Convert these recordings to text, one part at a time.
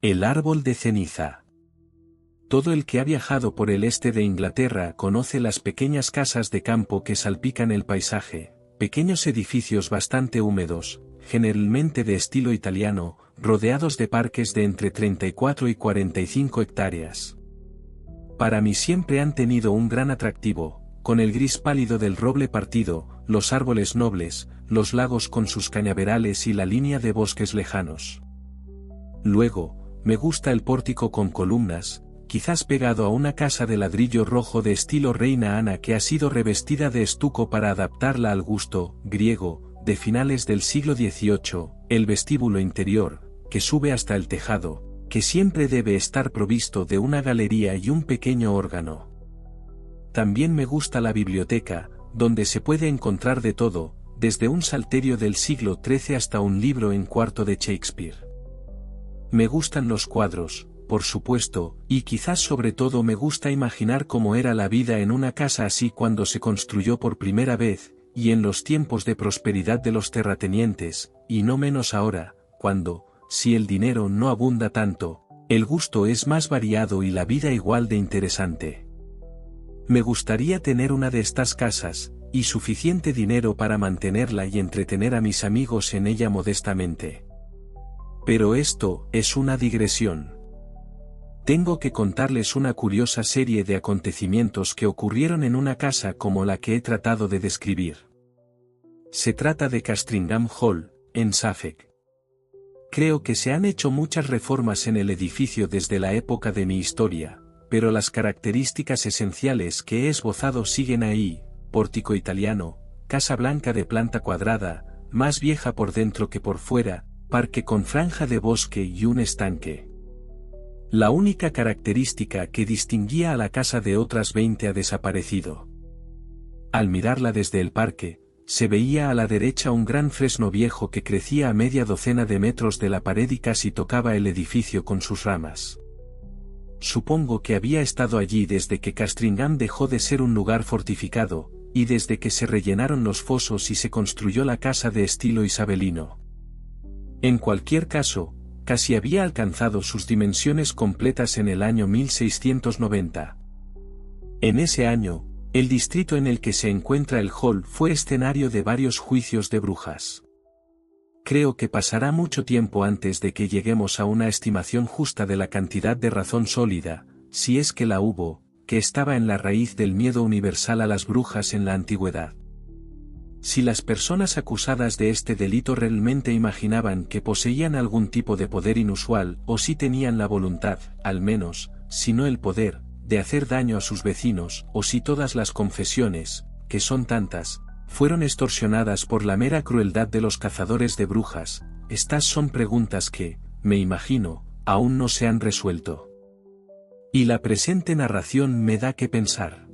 El árbol de ceniza. Todo el que ha viajado por el este de Inglaterra conoce las pequeñas casas de campo que salpican el paisaje, pequeños edificios bastante húmedos, generalmente de estilo italiano, rodeados de parques de entre 34 y 45 hectáreas. Para mí siempre han tenido un gran atractivo, con el gris pálido del roble partido, los árboles nobles, los lagos con sus cañaverales y la línea de bosques lejanos. Luego, me gusta el pórtico con columnas, quizás pegado a una casa de ladrillo rojo de estilo Reina Ana que ha sido revestida de estuco para adaptarla al gusto griego de finales del siglo XVIII, el vestíbulo interior, que sube hasta el tejado, que siempre debe estar provisto de una galería y un pequeño órgano. También me gusta la biblioteca, donde se puede encontrar de todo, desde un salterio del siglo XIII hasta un libro en cuarto de Shakespeare. Me gustan los cuadros, por supuesto, y quizás sobre todo me gusta imaginar cómo era la vida en una casa así cuando se construyó por primera vez, y en los tiempos de prosperidad de los terratenientes, y no menos ahora, cuando, si el dinero no abunda tanto, el gusto es más variado y la vida igual de interesante. Me gustaría tener una de estas casas, y suficiente dinero para mantenerla y entretener a mis amigos en ella modestamente. Pero esto es una digresión. Tengo que contarles una curiosa serie de acontecimientos que ocurrieron en una casa como la que he tratado de describir. Se trata de Castringham Hall, en Suffolk. Creo que se han hecho muchas reformas en el edificio desde la época de mi historia, pero las características esenciales que he esbozado siguen ahí: pórtico italiano, casa blanca de planta cuadrada, más vieja por dentro que por fuera, parque con franja de bosque y un estanque. La única característica que distinguía a la casa de otras 20 ha desaparecido. Al mirarla desde el parque, se veía a la derecha un gran fresno viejo que crecía a media docena de metros de la pared y casi tocaba el edificio con sus ramas. Supongo que había estado allí desde que Castringham dejó de ser un lugar fortificado, y desde que se rellenaron los fosos y se construyó la casa de estilo isabelino. En cualquier caso, casi había alcanzado sus dimensiones completas en el año 1690. En ese año, el distrito en el que se encuentra el hall fue escenario de varios juicios de brujas. Creo que pasará mucho tiempo antes de que lleguemos a una estimación justa de la cantidad de razón sólida, si es que la hubo, que estaba en la raíz del miedo universal a las brujas en la antigüedad. Si las personas acusadas de este delito realmente imaginaban que poseían algún tipo de poder inusual o si tenían la voluntad, al menos, si no el poder, de hacer daño a sus vecinos, o si todas las confesiones, que son tantas, fueron extorsionadas por la mera crueldad de los cazadores de brujas, estas son preguntas que, me imagino, aún no se han resuelto. Y la presente narración me da que pensar.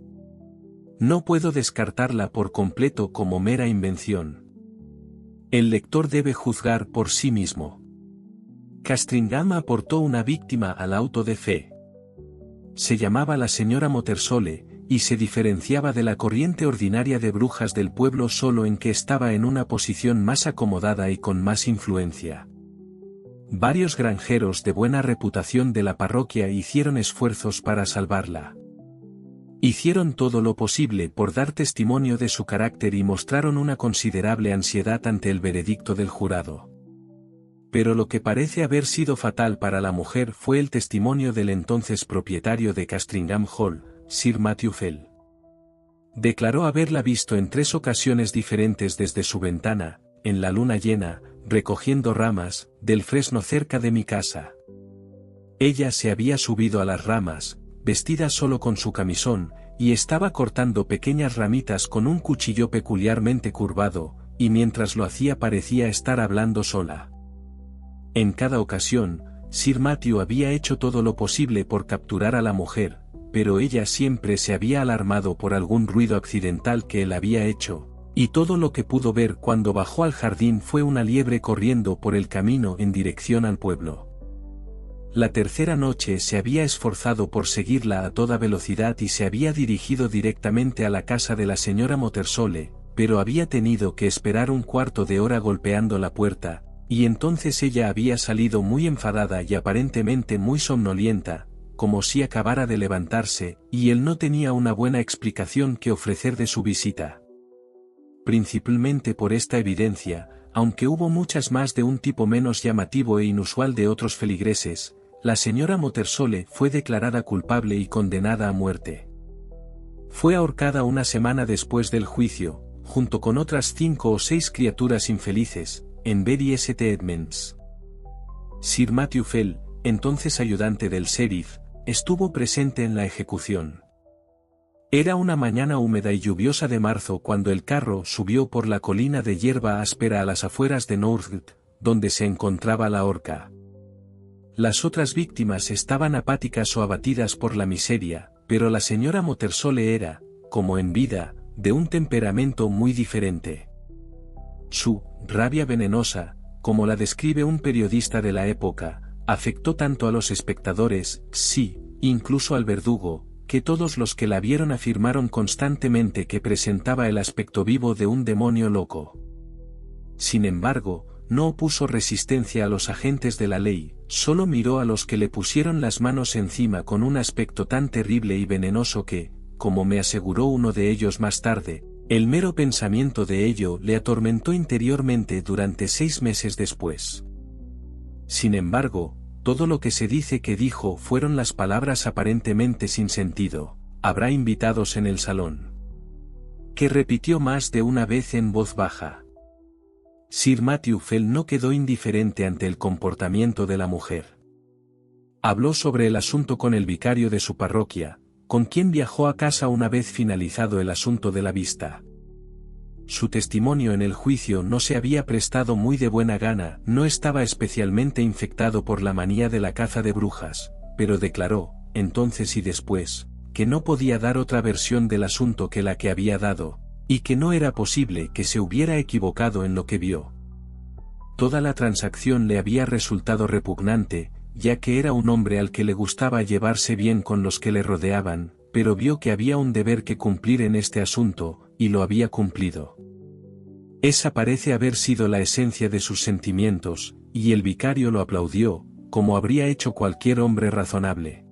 No puedo descartarla por completo como mera invención. El lector debe juzgar por sí mismo. Castringham aportó una víctima al auto de fe. Se llamaba la señora Motersole, y se diferenciaba de la corriente ordinaria de brujas del pueblo solo en que estaba en una posición más acomodada y con más influencia. Varios granjeros de buena reputación de la parroquia hicieron esfuerzos para salvarla. Hicieron todo lo posible por dar testimonio de su carácter y mostraron una considerable ansiedad ante el veredicto del jurado. Pero lo que parece haber sido fatal para la mujer fue el testimonio del entonces propietario de Castringham Hall, Sir Matthew Fell. Declaró haberla visto en 3 ocasiones diferentes desde su ventana, en la luna llena, recogiendo ramas del fresno cerca de mi casa. Ella se había subido a las ramas, vestida solo con su camisón, y estaba cortando pequeñas ramitas con un cuchillo peculiarmente curvado, y mientras lo hacía parecía estar hablando sola. En cada ocasión, Sir Matthew había hecho todo lo posible por capturar a la mujer, pero ella siempre se había alarmado por algún ruido accidental que él había hecho, y todo lo que pudo ver cuando bajó al jardín fue una liebre corriendo por el camino en dirección al pueblo. La tercera noche se había esforzado por seguirla a toda velocidad y se había dirigido directamente a la casa de la señora Motersole, pero había tenido que esperar un cuarto de hora golpeando la puerta, Y entonces ella había salido muy enfadada y aparentemente muy somnolienta, como si acabara de levantarse, y él no tenía una buena explicación que ofrecer de su visita. Principalmente por esta evidencia, aunque hubo muchas más de un tipo menos llamativo e inusual de otros feligreses, la señora Motersole fue declarada culpable y condenada a muerte. Fue ahorcada una semana después del juicio, junto con otras 5 o 6 criaturas infelices, en Bury St. Edmunds. Sir Matthew Fell, entonces ayudante del sheriff, estuvo presente en la ejecución. Era una mañana húmeda y lluviosa de marzo cuando el carro subió por la colina de hierba áspera a las afueras de Northgate, donde se encontraba la horca. Las otras víctimas estaban apáticas o abatidas por la miseria, pero la señora Motersole era, como en vida, de un temperamento muy diferente. Su rabia venenosa, como la describe un periodista de la época, afectó tanto a los espectadores, sí, incluso al verdugo, que todos los que la vieron afirmaron constantemente que presentaba el aspecto vivo de un demonio loco. Sin embargo, no opuso resistencia a los agentes de la ley, solo miró a los que le pusieron las manos encima con un aspecto tan terrible y venenoso que, como me aseguró uno de ellos más tarde, el mero pensamiento de ello le atormentó interiormente durante 6 meses después. Sin embargo, todo lo que se dice que dijo fueron las palabras aparentemente sin sentido, «Habrá invitados en el salón», que repitió más de una vez en voz baja. Sir Matthew Fell no quedó indiferente ante el comportamiento de la mujer. Habló sobre el asunto con el vicario de su parroquia, con quien viajó a casa una vez finalizado el asunto de la vista. Su testimonio en el juicio no se había prestado muy de buena gana, no estaba especialmente infectado por la manía de la caza de brujas, pero declaró, entonces y después, que no podía dar otra versión del asunto que la que había dado, y que no era posible que se hubiera equivocado en lo que vio. Toda la transacción le había resultado repugnante, ya que era un hombre al que le gustaba llevarse bien con los que le rodeaban, pero vio que había un deber que cumplir en este asunto, y lo había cumplido. Esa parece haber sido la esencia de sus sentimientos, y el vicario lo aplaudió, como habría hecho cualquier hombre razonable.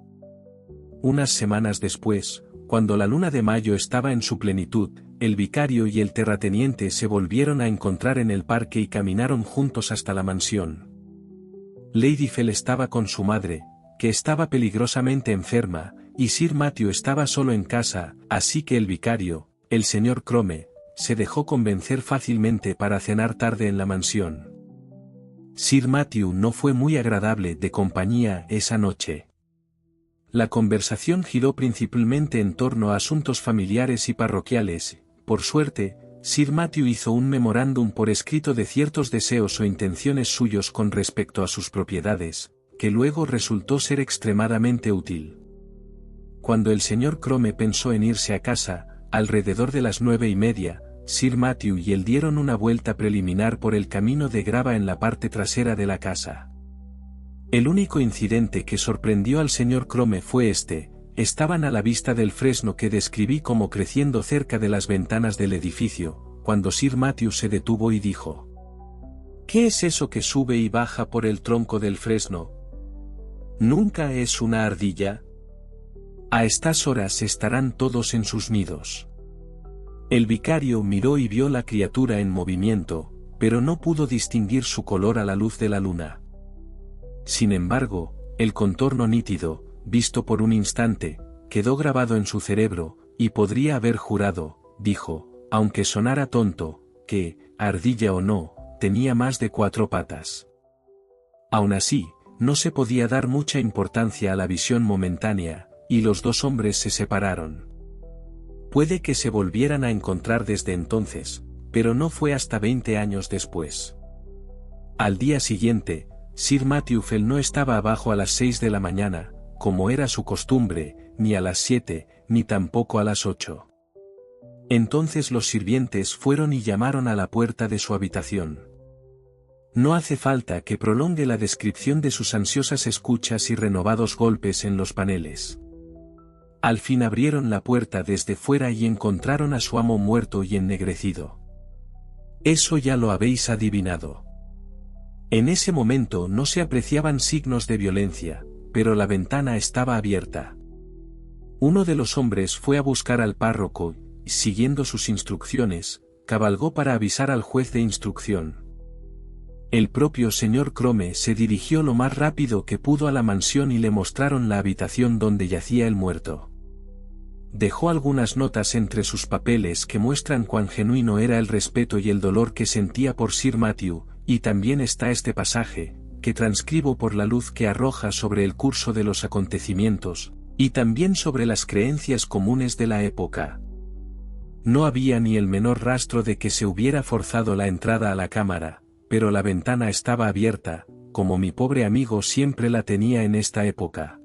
Unas semanas después, cuando la luna de mayo estaba en su plenitud, el vicario y el terrateniente se volvieron a encontrar en el parque y caminaron juntos hasta la mansión. Lady Fell estaba con su madre, que estaba peligrosamente enferma, y Sir Matthew estaba solo en casa, así que el vicario, el señor Crome, se dejó convencer fácilmente para cenar tarde en la mansión. Sir Matthew no fue muy agradable de compañía esa noche. La conversación giró principalmente en torno a asuntos familiares y parroquiales. Por suerte, Sir Matthew hizo un memorándum por escrito de ciertos deseos o intenciones suyos con respecto a sus propiedades, que luego resultó ser extremadamente útil. Cuando el señor Crome pensó en irse a casa, alrededor de las 9:30, Sir Matthew y él dieron una vuelta preliminar por el camino de grava en la parte trasera de la casa. El único incidente que sorprendió al señor Crome fue estaban a la vista del fresno que describí como creciendo cerca de las ventanas del edificio, cuando Sir Matthew se detuvo y dijo: «¿Qué es eso que sube y baja por el tronco del fresno? ¿Nunca es una ardilla? A estas horas estarán todos en sus nidos». El vicario miró y vio la criatura en movimiento, pero no pudo distinguir su color a la luz de la luna. Sin embargo, el contorno nítido, visto por un instante, quedó grabado en su cerebro, y podría haber jurado, dijo, aunque sonara tonto, que, ardilla o no, tenía más de 4 patas. Aun así, no se podía dar mucha importancia a la visión momentánea, y los dos hombres se separaron. Puede que se volvieran a encontrar desde entonces, pero no fue hasta 20 años después. Al día siguiente, Sir Matthew Fell no estaba abajo a las 6 de la mañana, como era su costumbre, ni a las 7, ni tampoco a las 8. Entonces los sirvientes fueron y llamaron a la puerta de su habitación. No hace falta que prolongue la descripción de sus ansiosas escuchas y renovados golpes en los paneles. Al fin abrieron la puerta desde fuera y encontraron a su amo muerto y ennegrecido. Eso ya lo habéis adivinado. En ese momento no se apreciaban signos de violencia, pero la ventana estaba abierta. Uno de los hombres fue a buscar al párroco, y siguiendo sus instrucciones, cabalgó para avisar al juez de instrucción. El propio señor Crome se dirigió lo más rápido que pudo a la mansión y le mostraron la habitación donde yacía el muerto. Dejó algunas notas entre sus papeles que muestran cuán genuino era el respeto y el dolor que sentía por Sir Matthew, y también está este pasaje, que transcribo por la luz que arroja sobre el curso de los acontecimientos, y también sobre las creencias comunes de la época. No había ni el menor rastro de que se hubiera forzado la entrada a la cámara, pero la ventana estaba abierta, como mi pobre amigo siempre la tenía en esta época.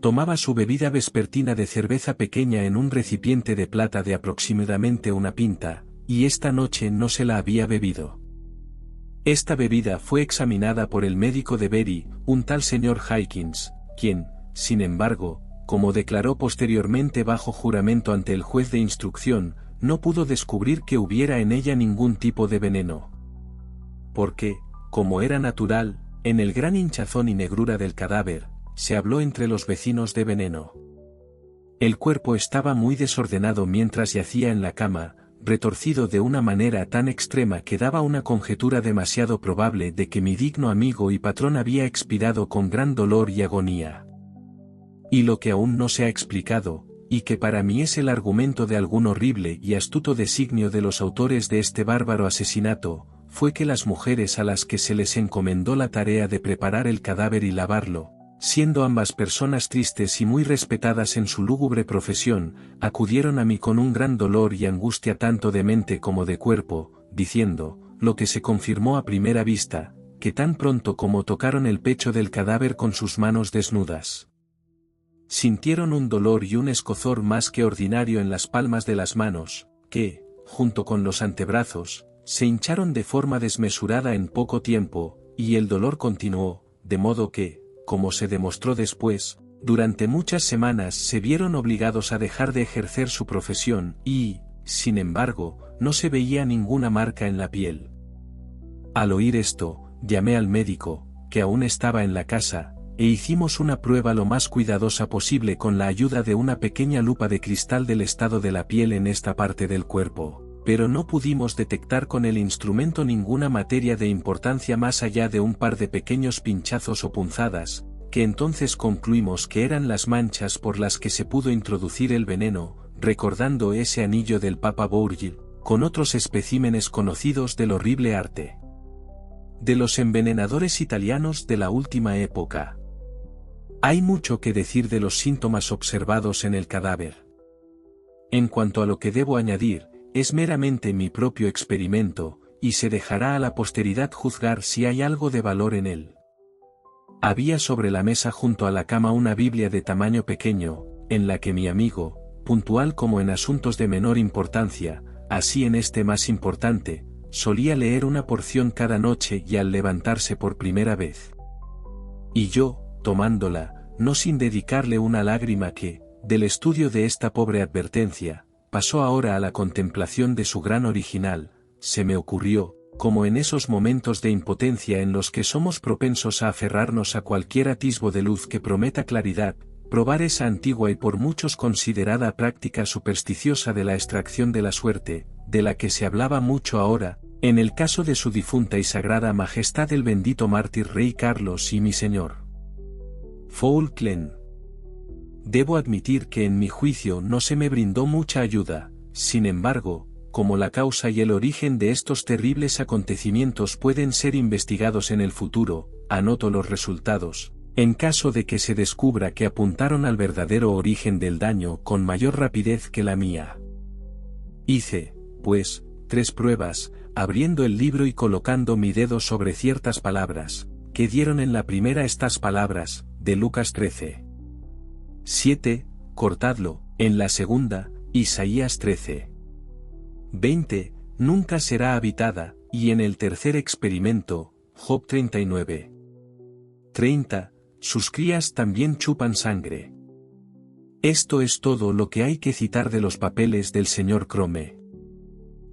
Tomaba su bebida vespertina de cerveza pequeña en un recipiente de plata de aproximadamente una pinta, y esta noche no se la había bebido. Esta bebida fue examinada por el médico de Bury, un tal señor Hawkins, quien, sin embargo, como declaró posteriormente bajo juramento ante el juez de instrucción, no pudo descubrir que hubiera en ella ningún tipo de veneno. Porque, como era natural, en el gran hinchazón y negrura del cadáver, se habló entre los vecinos de veneno. El cuerpo estaba muy desordenado mientras yacía en la cama, retorcido de una manera tan extrema que daba una conjetura demasiado probable de que mi digno amigo y patrón había expirado con gran dolor y agonía. Y lo que aún no se ha explicado, y que para mí es el argumento de algún horrible y astuto designio de los autores de este bárbaro asesinato, fue que las mujeres a las que se les encomendó la tarea de preparar el cadáver y lavarlo, siendo ambas personas tristes y muy respetadas en su lúgubre profesión, acudieron a mí con un gran dolor y angustia tanto de mente como de cuerpo, diciendo, lo que se confirmó a primera vista, que tan pronto como tocaron el pecho del cadáver con sus manos desnudas, sintieron un dolor y un escozor más que ordinario en las palmas de las manos, que, junto con los antebrazos, se hincharon de forma desmesurada en poco tiempo, y el dolor continuó, de modo que, como se demostró después, durante muchas semanas se vieron obligados a dejar de ejercer su profesión y, sin embargo, no se veía ninguna marca en la piel. Al oír esto, llamé al médico, que aún estaba en la casa, e hicimos una prueba lo más cuidadosa posible con la ayuda de una pequeña lupa de cristal del estado de la piel en esta parte del cuerpo. Pero no pudimos detectar con el instrumento ninguna materia de importancia más allá de un par de pequeños pinchazos o punzadas, que entonces concluimos que eran las manchas por las que se pudo introducir el veneno, recordando ese anillo del Papa Bourgil, con otros especímenes conocidos del horrible arte de los envenenadores italianos de la última época. Hay mucho que decir de los síntomas observados en el cadáver. En cuanto a lo que debo añadir, es meramente mi propio experimento, y se dejará a la posteridad juzgar si hay algo de valor en él. Había sobre la mesa junto a la cama una Biblia de tamaño pequeño, en la que mi amigo, puntual como en asuntos de menor importancia, así en este más importante, solía leer una porción cada noche y al levantarse por primera vez. Y yo, tomándola, no sin dedicarle una lágrima que, del estudio de esta pobre advertencia, pasó ahora a la contemplación de su gran original, se me ocurrió, como en esos momentos de impotencia en los que somos propensos a aferrarnos a cualquier atisbo de luz que prometa claridad, probar esa antigua y por muchos considerada práctica supersticiosa de la extracción de la suerte, de la que se hablaba mucho ahora, en el caso de su difunta y sagrada majestad el bendito mártir rey Carlos y mi señor Falkland. Debo admitir que en mi juicio no se me brindó mucha ayuda, sin embargo, como la causa y el origen de estos terribles acontecimientos pueden ser investigados en el futuro, anoto los resultados, en caso de que se descubra que apuntaron al verdadero origen del daño con mayor rapidez que la mía. Hice, pues, 3 pruebas, abriendo el libro y colocando mi dedo sobre ciertas palabras, que dieron en la primera estas palabras, de Lucas 13. 7, cortadlo, en la segunda, Isaías 13. 20, nunca será habitada, y en el tercer experimento, Job 39. 30, sus crías también chupan sangre. Esto es todo lo que hay que citar de los papeles del señor Crome.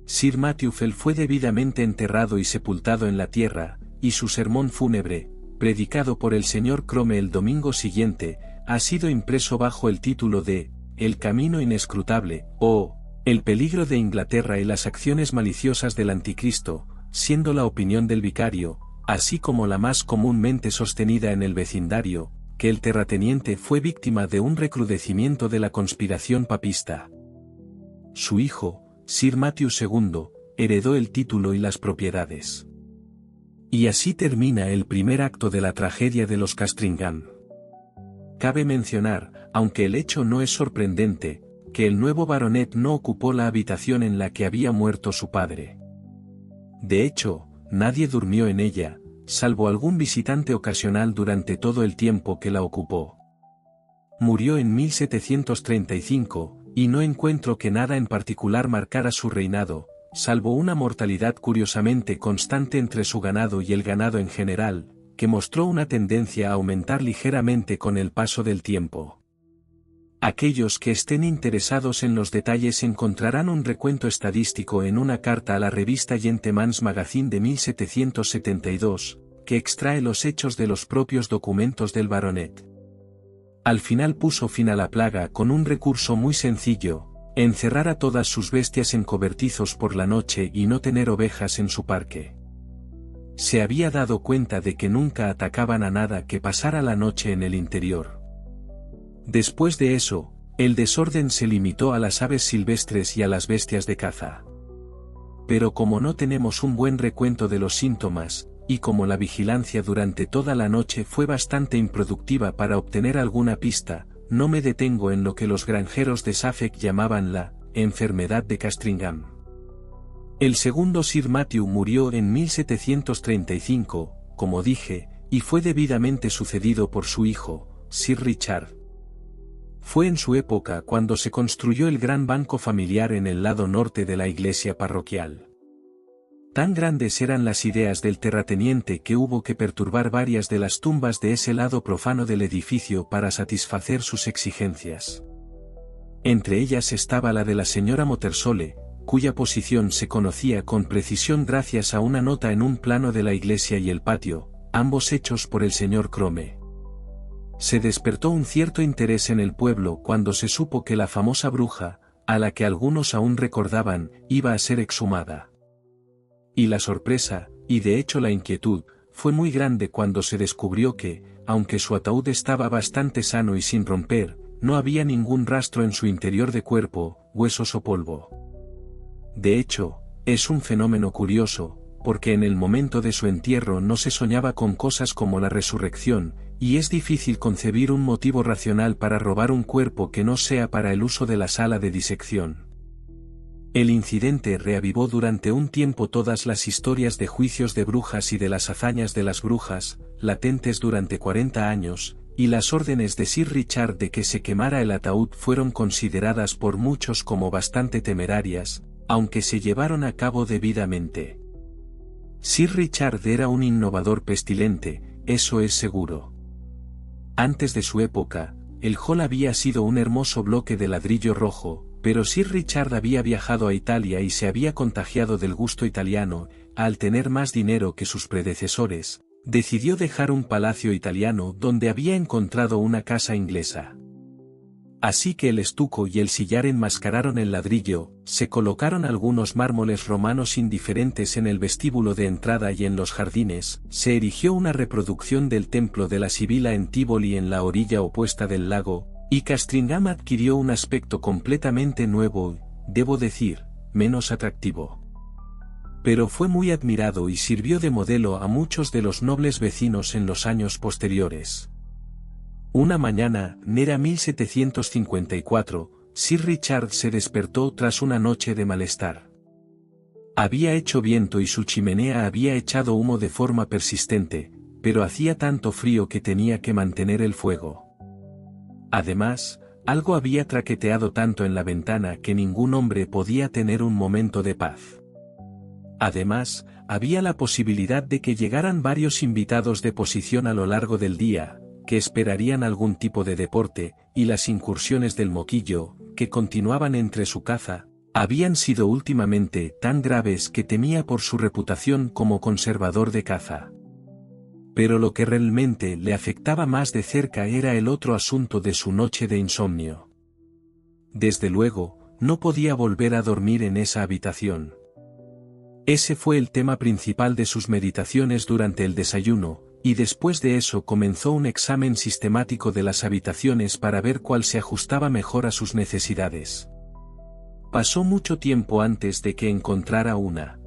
Sir Matthew Fell fue debidamente enterrado y sepultado en la tierra, y su sermón fúnebre, predicado por el señor Crome el domingo siguiente, ha sido impreso bajo el título de El camino inescrutable, o El peligro de Inglaterra y las acciones maliciosas del anticristo, siendo la opinión del vicario, así como la más comúnmente sostenida en el vecindario, que el terrateniente fue víctima de un recrudecimiento de la conspiración papista. Su hijo, Sir Matthew II, heredó el título y las propiedades. Y así termina el primer acto de la tragedia de los Castringham. Cabe mencionar, aunque el hecho no es sorprendente, que el nuevo baronet no ocupó la habitación en la que había muerto su padre. De hecho, nadie durmió en ella, salvo algún visitante ocasional durante todo el tiempo que la ocupó. Murió en 1735, y no encuentro que nada en particular marcara su reinado, salvo una mortalidad curiosamente constante entre su ganado y el ganado en general, que mostró una tendencia a aumentar ligeramente con el paso del tiempo. Aquellos que estén interesados en los detalles encontrarán un recuento estadístico en una carta a la revista Gentleman's Magazine de 1772, que extrae los hechos de los propios documentos del baronet. Al final puso fin a la plaga con un recurso muy sencillo: encerrar a todas sus bestias en cobertizos por la noche y no tener ovejas en su parque. Se había dado cuenta de que nunca atacaban a nada que pasara la noche en el interior. Después de eso, el desorden se limitó a las aves silvestres y a las bestias de caza. Pero como no tenemos un buen recuento de los síntomas, y como la vigilancia durante toda la noche fue bastante improductiva para obtener alguna pista, no me detengo en lo que los granjeros de Suffolk llamaban la enfermedad de Castringham. El segundo Sir Matthew murió en 1735, como dije, y fue debidamente sucedido por su hijo, Sir Richard. Fue en su época cuando se construyó el gran banco familiar en el lado norte de la iglesia parroquial. Tan grandes eran las ideas del terrateniente que hubo que perturbar varias de las tumbas de ese lado profano del edificio para satisfacer sus exigencias. Entre ellas estaba la de la señora Motersole, cuya posición se conocía con precisión gracias a una nota en un plano de la iglesia y el patio, ambos hechos por el señor Crome. Se despertó un cierto interés en el pueblo cuando se supo que la famosa bruja, a la que algunos aún recordaban, iba a ser exhumada. Y la sorpresa, y de hecho la inquietud, fue muy grande cuando se descubrió que, aunque su ataúd estaba bastante sano y sin romper, no había ningún rastro en su interior de cuerpo, huesos o polvo. De hecho, es un fenómeno curioso, porque en el momento de su entierro no se soñaba con cosas como la resurrección, y es difícil concebir un motivo racional para robar un cuerpo que no sea para el uso de la sala de disección. El incidente reavivó durante un tiempo todas las historias de juicios de brujas y de las hazañas de las brujas, latentes durante 40 años, y las órdenes de Sir Richard de que se quemara el ataúd fueron consideradas por muchos como bastante temerarias, aunque se llevaron a cabo debidamente. Sir Richard era un innovador pestilente, eso es seguro. Antes de su época, el hall había sido un hermoso bloque de ladrillo rojo, pero Sir Richard había viajado a Italia y se había contagiado del gusto italiano. Al tener más dinero que sus predecesores, decidió dejar un palacio italiano donde había encontrado una casa inglesa. Así que el estuco y el sillar enmascararon el ladrillo, se colocaron algunos mármoles romanos indiferentes en el vestíbulo de entrada y en los jardines, se erigió una reproducción del templo de la Sibila en Tívoli en la orilla opuesta del lago, y Castringham adquirió un aspecto completamente nuevo, debo decir, menos atractivo. Pero fue muy admirado y sirvió de modelo a muchos de los nobles vecinos en los años posteriores. Una mañana, era 1754, Sir Richard se despertó tras una noche de malestar. Había hecho viento y su chimenea había echado humo de forma persistente, pero hacía tanto frío que tenía que mantener el fuego. Además, algo había traqueteado tanto en la ventana que ningún hombre podía tener un momento de paz. Además, había la posibilidad de que llegaran varios invitados de posición a lo largo del día, que esperarían algún tipo de deporte, y las incursiones del moquillo, que continuaban entre su caza, habían sido últimamente tan graves que temía por su reputación como conservador de caza. Pero lo que realmente le afectaba más de cerca era el otro asunto de su noche de insomnio. Desde luego, no podía volver a dormir en esa habitación. Ese fue el tema principal de sus meditaciones durante el desayuno, y después de eso comenzó un examen sistemático de las habitaciones para ver cuál se ajustaba mejor a sus necesidades. Pasó mucho tiempo antes de que encontrara una.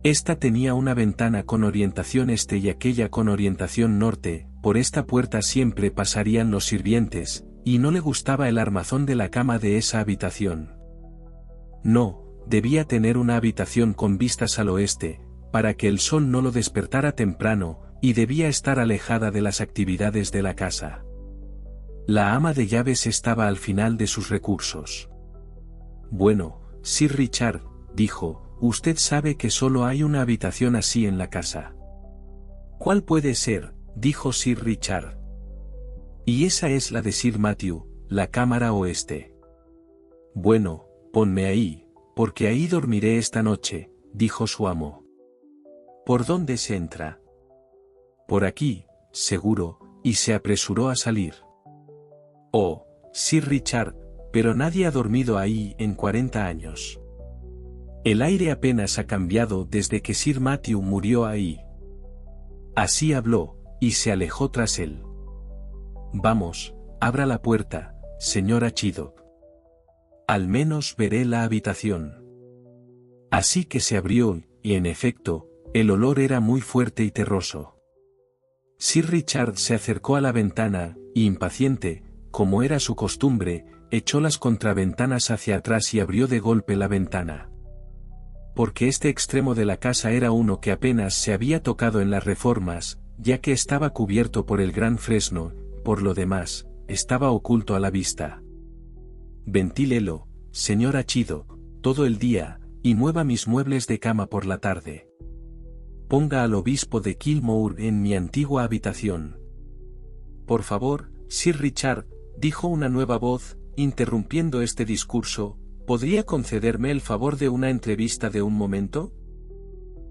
Esta tenía una ventana con orientación este y aquella con orientación norte, por esta puerta siempre pasarían los sirvientes, y no le gustaba el armazón de la cama de esa habitación. No, debía tener una habitación con vistas al oeste, para que el sol no lo despertara temprano, y debía estar alejada de las actividades de la casa. La ama de llaves estaba al final de sus recursos. Bueno, Sir Richard, dijo, usted sabe que solo hay una habitación así en la casa. ¿Cuál puede ser?, dijo Sir Richard. Y esa es la de Sir Matthew, la cámara oeste. Bueno, ponme ahí, porque ahí dormiré esta noche, dijo su amo. ¿Por dónde se entra? Por aquí, seguro, y se apresuró a salir. Oh, Sir Richard, pero nadie ha dormido ahí en 40 años. El aire apenas ha cambiado desde que Sir Matthew murió ahí. Así habló, y se alejó tras él. Vamos, abra la puerta, señora Chiddock. Al menos veré la habitación. Así que se abrió, y en efecto, el olor era muy fuerte y terroso. Sir Richard se acercó a la ventana, y impaciente, como era su costumbre, echó las contraventanas hacia atrás y abrió de golpe la ventana. Porque este extremo de la casa era uno que apenas se había tocado en las reformas, ya que estaba cubierto por el gran fresno, por lo demás, estaba oculto a la vista. Ventílelo, señora Chiddock, todo el día, y mueva mis muebles de cama por la tarde. Ponga al obispo de Kilmore en mi antigua habitación. Por favor, Sir Richard, dijo una nueva voz, interrumpiendo este discurso, ¿podría concederme el favor de una entrevista de un momento?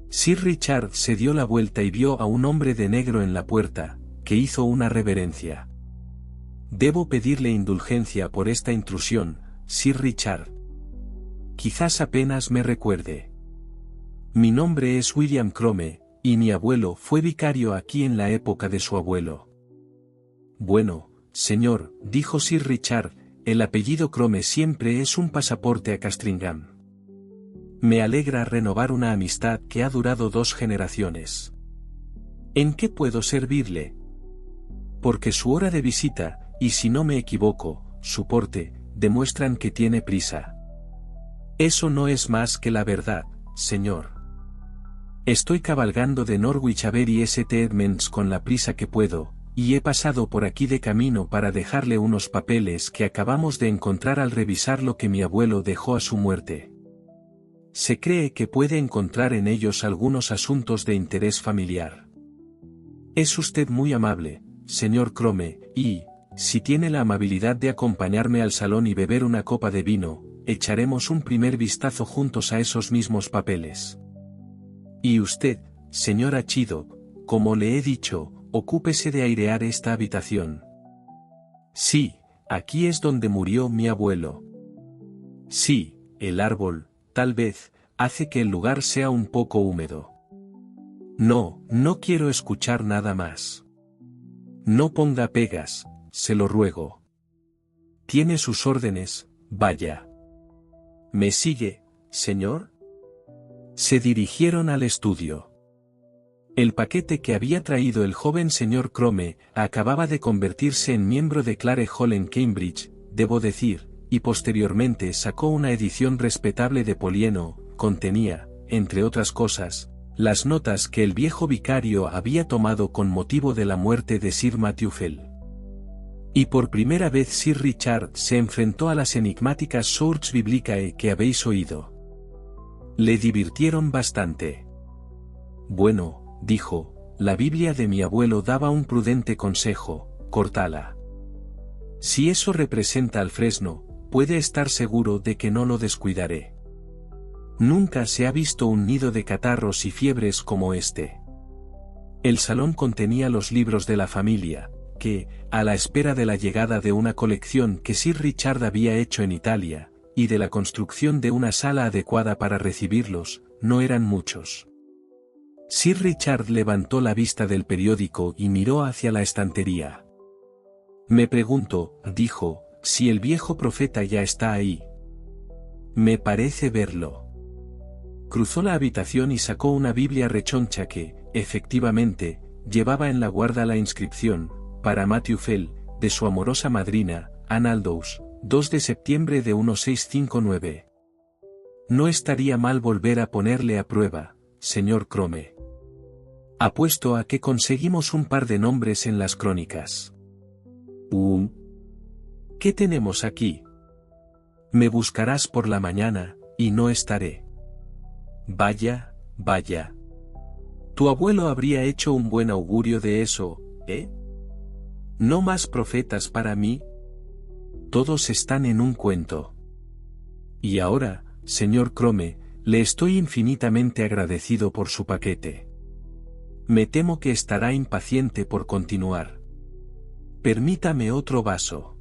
Sir Richard se dio la vuelta y vio a un hombre de negro en la puerta, que hizo una reverencia. Debo pedirle indulgencia por esta intrusión, Sir Richard. Quizás apenas me recuerde. Mi nombre es William Crome, y mi abuelo fue vicario aquí en la época de su abuelo. Bueno, señor, dijo Sir Richard, el apellido Crome siempre es un pasaporte a Castringham. Me alegra renovar una amistad que ha durado 2 generaciones. ¿En qué puedo servirle? Porque su hora de visita, y si no me equivoco, su porte, demuestran que tiene prisa. Eso no es más que la verdad, señor. Estoy cabalgando de Norwich a Bury St. Edmunds con la prisa que puedo, y he pasado por aquí de camino para dejarle unos papeles que acabamos de encontrar al revisar lo que mi abuelo dejó a su muerte. Se cree que puede encontrar en ellos algunos asuntos de interés familiar. Es usted muy amable, señor Crome, y, si tiene la amabilidad de acompañarme al salón y beber una copa de vino, echaremos un primer vistazo juntos a esos mismos papeles. Y usted, señora Chiddock, como le he dicho, ocúpese de airear esta habitación. Sí, aquí es donde murió mi abuelo. Sí, el árbol, tal vez, hace que el lugar sea un poco húmedo. No, no quiero escuchar nada más. No ponga pegas, se lo ruego. Tiene sus órdenes, vaya. ¿Me sigue, señor? Se dirigieron al estudio. El paquete que había traído el joven señor Crome acababa de convertirse en miembro de Clare Hall en Cambridge, debo decir, y posteriormente sacó una edición respetable de Polieno. Contenía, entre otras cosas, las notas que el viejo vicario había tomado con motivo de la muerte de Sir Matthew Fell. Y por primera vez Sir Richard se enfrentó a las enigmáticas Sources Biblicae que habéis oído. Le divirtieron bastante. Bueno, dijo, la Biblia de mi abuelo daba un prudente consejo, cortala. Si eso representa al fresno, puede estar seguro de que no lo descuidaré. Nunca se ha visto un nido de catarros y fiebres como este. El salón contenía los libros de la familia, que, a la espera de la llegada de una colección que Sir Richard había hecho en Italia, y de la construcción de una sala adecuada para recibirlos, no eran muchos. Sir Richard levantó la vista del periódico y miró hacia la estantería. Me pregunto, dijo, si el viejo profeta ya está ahí. Me parece verlo. Cruzó la habitación y sacó una Biblia rechoncha que, efectivamente, llevaba en la guarda la inscripción, para Matthew Fell, de su amorosa madrina, Anne Aldous, 2 de septiembre de 1659. No estaría mal volver a ponerle a prueba, señor Crome. Apuesto a que conseguimos un par de nombres en las crónicas. ¿Qué tenemos aquí? Me buscarás por la mañana, y no estaré. Vaya, vaya. Tu abuelo habría hecho un buen augurio de eso, ¿eh? ¿No más profetas para mí? Todos están en un cuento. Y ahora, señor Crome, le estoy infinitamente agradecido por su paquete. Me temo que estará impaciente por continuar. Permítame otro vaso.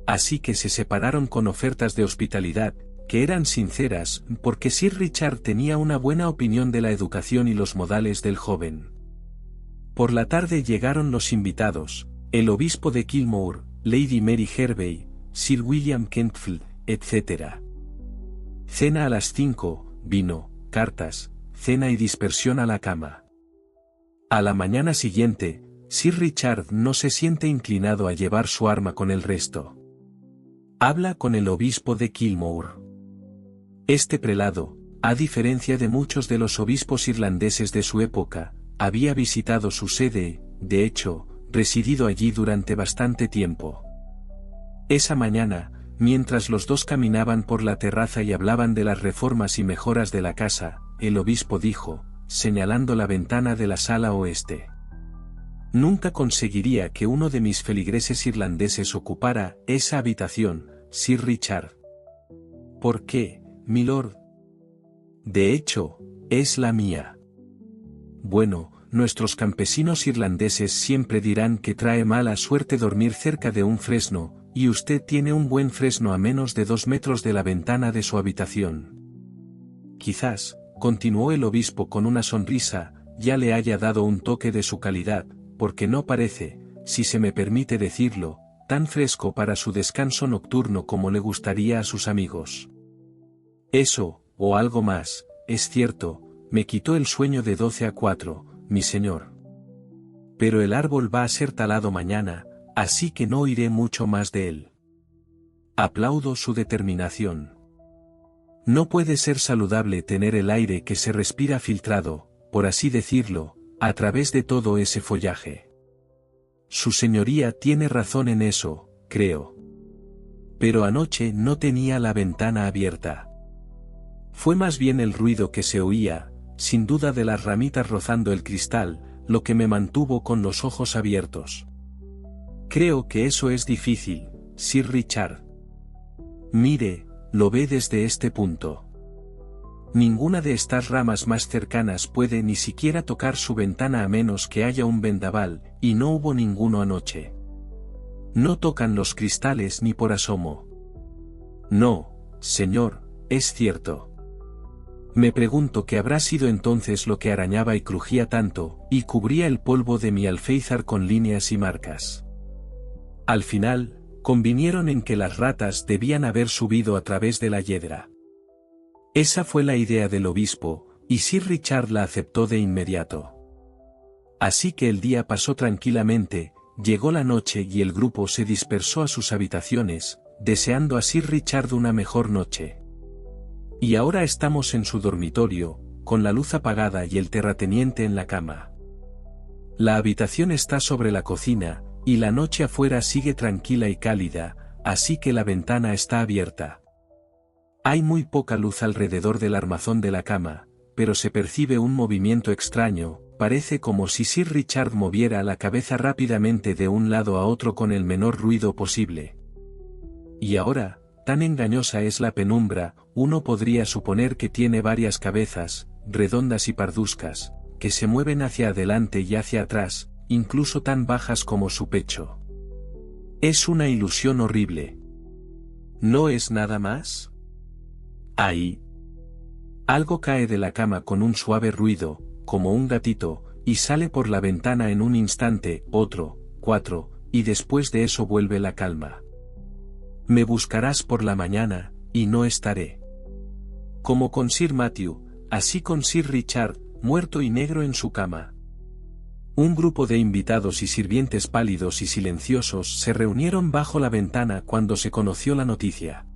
Así que se separaron con ofertas de hospitalidad, que eran sinceras, porque Sir Richard tenía una buena opinión de la educación y los modales del joven. Por la tarde llegaron los invitados, el obispo de Kilmore, Lady Mary Hervey, Sir William Kentfield, etc. Cena a las 5, vino, cartas, cena y dispersión a la cama. A la mañana siguiente, Sir Richard no se siente inclinado a llevar su arma con el resto. Habla con el obispo de Kilmore. Este prelado, a diferencia de muchos de los obispos irlandeses de su época, había visitado su sede, de hecho, residido allí durante bastante tiempo. Esa mañana, mientras los dos caminaban por la terraza y hablaban de las reformas y mejoras de la casa, el obispo dijo, señalando la ventana de la sala oeste: nunca conseguiría que uno de mis feligreses irlandeses ocupara esa habitación, Sir Richard. ¿Por qué, milord? De hecho, es la mía. Bueno, nuestros campesinos irlandeses siempre dirán que trae mala suerte dormir cerca de un fresno, y usted tiene un buen fresno a menos de 2 metros de la ventana de su habitación. Quizás, continuó el obispo con una sonrisa, ya le haya dado un toque de su calidad, porque no parece, si se me permite decirlo, tan fresco para su descanso nocturno como le gustaría a sus amigos. Eso, o algo más, es cierto, me quitó el sueño de 12 a 4, mi señor. Pero el árbol va a ser talado mañana, así que no oiré mucho más de él. Aplaudo su determinación. No puede ser saludable tener el aire que se respira filtrado, por así decirlo, a través de todo ese follaje. Su señoría tiene razón en eso, creo. Pero anoche no tenía la ventana abierta. Fue más bien el ruido que se oía, sin duda de las ramitas rozando el cristal, lo que me mantuvo con los ojos abiertos. Creo que eso es difícil, Sir Richard. Mire, lo ve desde este punto. Ninguna de estas ramas más cercanas puede ni siquiera tocar su ventana a menos que haya un vendaval, y no hubo ninguno anoche. No tocan los cristales ni por asomo. No, señor, es cierto. Me pregunto qué habrá sido entonces lo que arañaba y crujía tanto, y cubría el polvo de mi alféizar con líneas y marcas. Al final, convinieron en que las ratas debían haber subido a través de la hiedra. Esa fue la idea del obispo, y Sir Richard la aceptó de inmediato. Así que el día pasó tranquilamente, llegó la noche y el grupo se dispersó a sus habitaciones, deseando a Sir Richard una mejor noche. Y ahora estamos en su dormitorio, con la luz apagada y el terrateniente en la cama. La habitación está sobre la cocina, y la noche afuera sigue tranquila y cálida, así que la ventana está abierta. Hay muy poca luz alrededor del armazón de la cama, pero se percibe un movimiento extraño, parece como si Sir Richard moviera la cabeza rápidamente de un lado a otro con el menor ruido posible. Y ahora, tan engañosa es la penumbra, uno podría suponer que tiene varias cabezas, redondas y parduzcas, que se mueven hacia adelante y hacia atrás, incluso tan bajas como su pecho. Es una ilusión horrible. ¿No es nada más? Ahí. Algo cae de la cama con un suave ruido, como un gatito, y sale por la ventana en un instante, otro, 4, y después de eso vuelve la calma. Me buscarás por la mañana, y no estaré. Como con Sir Matthew, así con Sir Richard, muerto y negro en su cama. Un grupo de invitados y sirvientes pálidos y silenciosos se reunieron bajo la ventana cuando se conoció la noticia.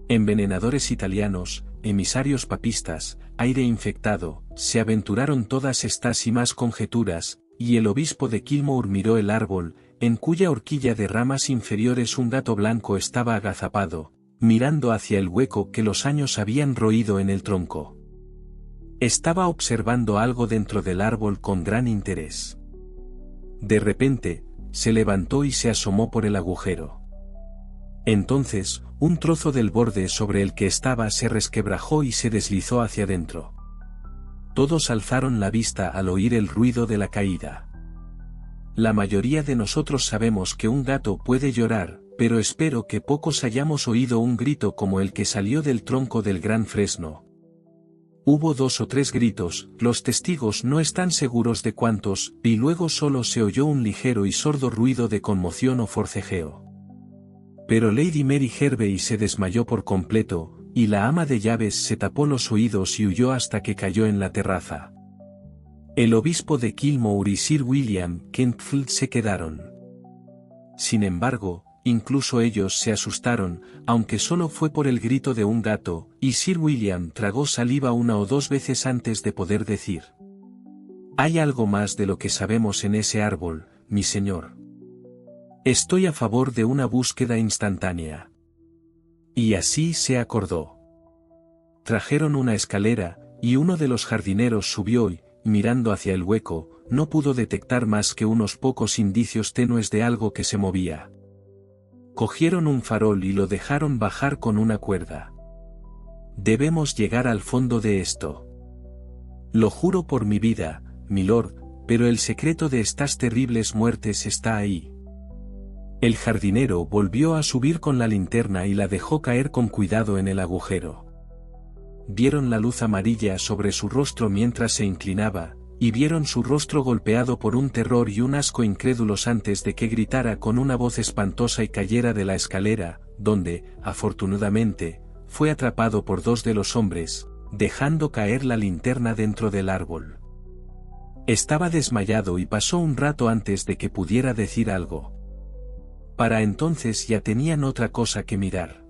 Envenenadores italianos, emisarios papistas, aire infectado, se aventuraron todas estas y más conjeturas, y el obispo de Kilmore miró el árbol, en cuya horquilla de ramas inferiores un gato blanco estaba agazapado, mirando hacia el hueco que los años habían roído en el tronco. Estaba observando algo dentro del árbol con gran interés. De repente, se levantó y se asomó por el agujero. Entonces, un trozo del borde sobre el que estaba se resquebrajó y se deslizó hacia adentro. Todos alzaron la vista al oír el ruido de la caída. La mayoría de nosotros sabemos que un gato puede llorar, pero espero que pocos hayamos oído un grito como el que salió del tronco del gran fresno. Hubo 2 o 3 gritos, los testigos no están seguros de cuántos, y luego solo se oyó un ligero y sordo ruido de conmoción o forcejeo. Pero Lady Mary Hervey se desmayó por completo, y la ama de llaves se tapó los oídos y huyó hasta que cayó en la terraza. El obispo de Kilmore y Sir William Kentfield se quedaron. Sin embargo, incluso ellos se asustaron, aunque solo fue por el grito de un gato, y Sir William tragó saliva 1 o 2 veces antes de poder decir: «Hay algo más de lo que sabemos en ese árbol, mi señor. Estoy a favor de una búsqueda instantánea». Y así se acordó. Trajeron una escalera, y uno de los jardineros subió y, mirando hacia el hueco, no pudo detectar más que unos pocos indicios tenues de algo que se movía. Cogieron un farol y lo dejaron bajar con una cuerda. «Debemos llegar al fondo de esto. Lo juro por mi vida, milord, pero el secreto de estas terribles muertes está ahí». El jardinero volvió a subir con la linterna y la dejó caer con cuidado en el agujero. Vieron la luz amarilla sobre su rostro mientras se inclinaba, y vieron su rostro golpeado por un terror y un asco incrédulos antes de que gritara con una voz espantosa y cayera de la escalera, donde, afortunadamente, fue atrapado por 2 de los hombres, dejando caer la linterna dentro del árbol. Estaba desmayado y pasó un rato antes de que pudiera decir algo. Para entonces ya tenían otra cosa que mirar.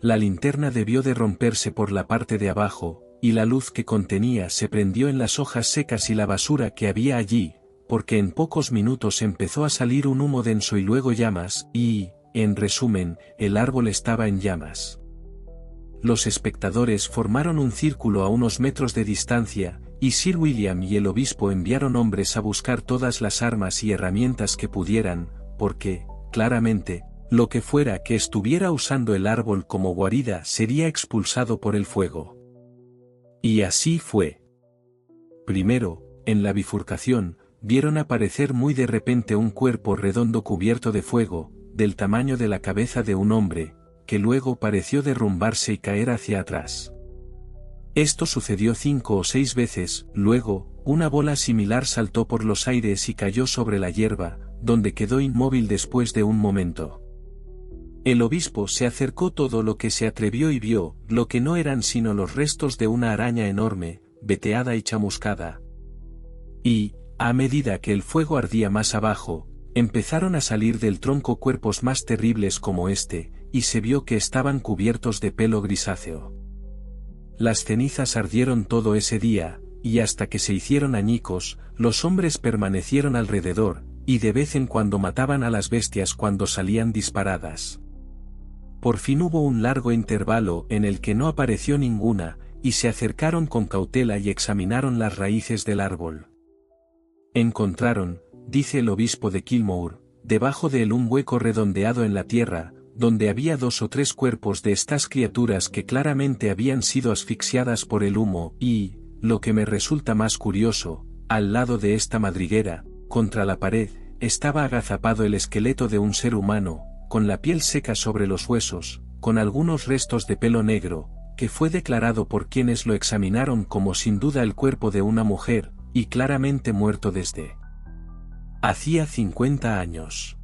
La linterna debió de romperse por la parte de abajo, y la luz que contenía se prendió en las hojas secas y la basura que había allí, porque en pocos minutos empezó a salir un humo denso y luego llamas, y, en resumen, el árbol estaba en llamas. Los espectadores formaron un círculo a unos metros de distancia, y Sir William y el obispo enviaron hombres a buscar todas las armas y herramientas que pudieran, porque, claramente, lo que fuera que estuviera usando el árbol como guarida sería expulsado por el fuego. Y así fue. Primero, en la bifurcación, vieron aparecer muy de repente un cuerpo redondo cubierto de fuego, del tamaño de la cabeza de un hombre, que luego pareció derrumbarse y caer hacia atrás. Esto sucedió 5 o 6 veces, luego, una bola similar saltó por los aires y cayó sobre la hierba, donde quedó inmóvil después de un momento. El obispo se acercó todo lo que se atrevió y vio, lo que no eran sino los restos de una araña enorme, veteada y chamuscada. Y, a medida que el fuego ardía más abajo, empezaron a salir del tronco cuerpos más terribles como este, y se vio que estaban cubiertos de pelo grisáceo. Las cenizas ardieron todo ese día, y hasta que se hicieron añicos, los hombres permanecieron alrededor, y de vez en cuando mataban a las bestias cuando salían disparadas. Por fin hubo un largo intervalo en el que no apareció ninguna, y se acercaron con cautela y examinaron las raíces del árbol. Encontraron, dice el obispo de Kilmore, debajo de él un hueco redondeado en la tierra, donde había 2 o 3 cuerpos de estas criaturas que claramente habían sido asfixiadas por el humo, y, lo que me resulta más curioso, al lado de esta madriguera, contra la pared, estaba agazapado el esqueleto de un ser humano, con la piel seca sobre los huesos, con algunos restos de pelo negro, que fue declarado por quienes lo examinaron como sin duda el cuerpo de una mujer, y claramente muerto desde hacía 50 años.